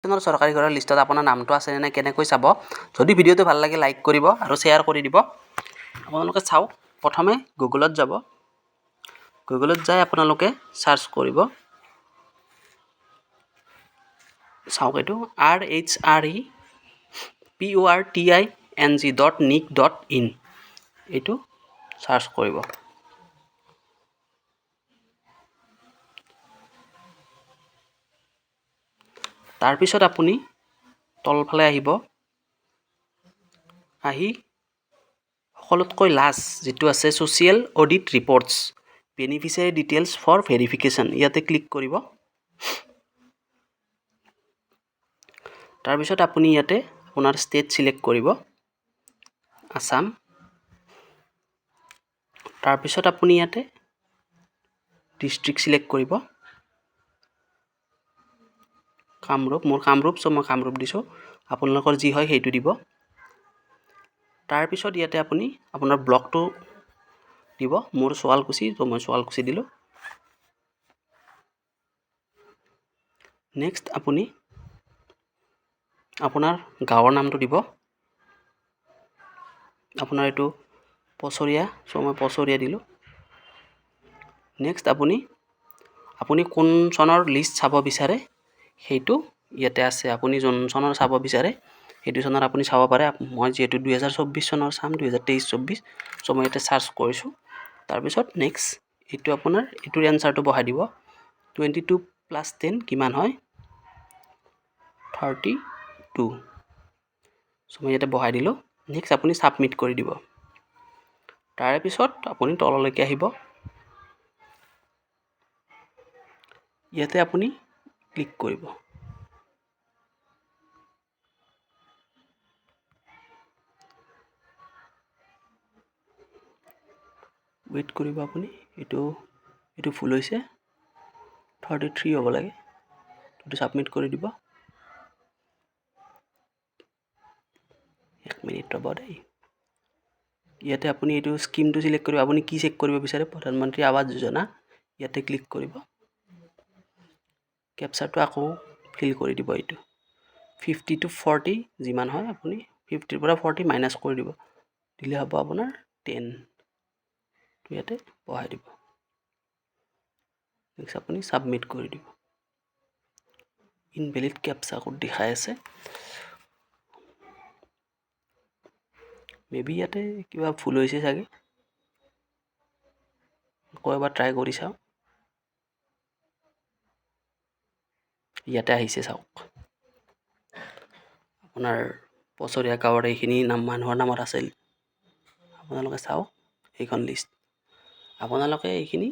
চৰকাৰী ঘৰৰ লিষ্টত আপোনাৰ নামটো আছে নে কেনেকৈ চাব যদি ভিডিঅ'টো ভাল লাগে লাইক কৰিব আৰু শ্বেয়াৰ কৰি দিব আপোনালোকে চাওক প্ৰথমে গুগলত যাব গুগলত যাই আপোনালোকে সাৰ্চ কৰিব চাওক এটো rhrepurting.nic.in এটো সাৰ্চ কৰিব তাৰ পিছত আপুনি তলফালে আহিব আহি সকলোতকৈ লাষ্ট যেটো আছে social audit reports beneficiary details for verification ইয়াতে ক্লিক কৰিব তাৰ পিছত আপুনি ইয়াতে আপোনাৰ ষ্টেট সিলেক্ট কৰিব আসাম তাৰ পিছত আপুনি ইয়াতে ডিস্ট্ৰিক্ট সিলেক্ট কৰিব কামৰূপ মোৰ কামৰূপ সো মই কামৰূপ দিছো আপোনালোকৰ যি হয় হেইটো দিব তাৰ পিছত ইয়াতে আপুনি আপোনাৰ ব্লকটো দিব মোৰ শুৱালকুছি তো মই শুৱালকুছি দিলো নেক্সট আপুনি আপোনাৰ গাঁৱৰ নামটো দিব আপোনাৰ এটো পছৰিয়া সো মই পছৰিয়া দিলো নেক্সট আপুনি কোন চনৰ লিষ্ট চাব বিচাৰে হেইটো ইয়াতে আছে আপুনি জন চনৰ চাব বিচাৰে হেইটো চনৰ আপুনি চাব পাৰে মই যেটো 2024 চনৰ চাম 2023-24 সো মই এটা সাৰ্চ কৰিছো তাৰ পিছত নেক্সট এটো আপোনাৰ এটোৰ এনসাৰটো বহাই দিব 22 + 10 কিমান হয় 32 সো মই এটা বহাই দিলো নেক্সট আপুনি সাবমিট কৰি দিব তাৰ পিছত আপুনি তললৈকে আহিব ইয়াতে আপুনি ক্লিক কৰিব ওয়েট কৰিব আপুনি এটো ফুল হৈছে 33 হ'ব লাগে এটো সাবমিট কৰি দিব 1 মিনিট ৰ'ব দেই ইয়াতে আপুনি এটো স্কিমটো সিলেক্ট কৰিব আপুনি কি চেক কৰিব বিচাৰে প্ৰধানমন্ত্ৰী আৱাস যোজনা ইয়াতে ক্লিক কৰিব ক্যাপচাটো আকৌ ফিল কৰি দিব এটো 50 to 40 যিমান হয় আপুনি 50 পৰা 40 মাইনাস কৰি দিব দিলে হ'ব আপোনাৰ 10 তো ইয়াতে বহাই দিব নেক্সট আপুনি সাবমিট কৰি দিব ইনভ্যালিড ক্যাপচা কোড দেখাই আছে মেবি ইয়াতে কিবা ভুল হৈছে চাগে কয়বাৰ ট্ৰাই কৰি চাও ইয়াতে আহিছে চাওক আপোনাৰ পছৰিয়া গাঁৱৰ এইখিনি নাম মানুহৰ নামত আছিল আপোনালোকে চাওক এইখন লিষ্ট আপোনালোকে এইখিনি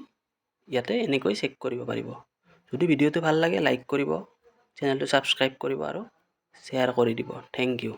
ইয়াতে এনেকৈ চেক কৰিব পাৰিব যদি ভিডিওটো ভাল লাগে লাইক কৰিব চেনেলটো সাবস্ক্ৰাইব কৰিব আৰু শ্বেয়াৰ কৰি দিব থ্যাংক ইউ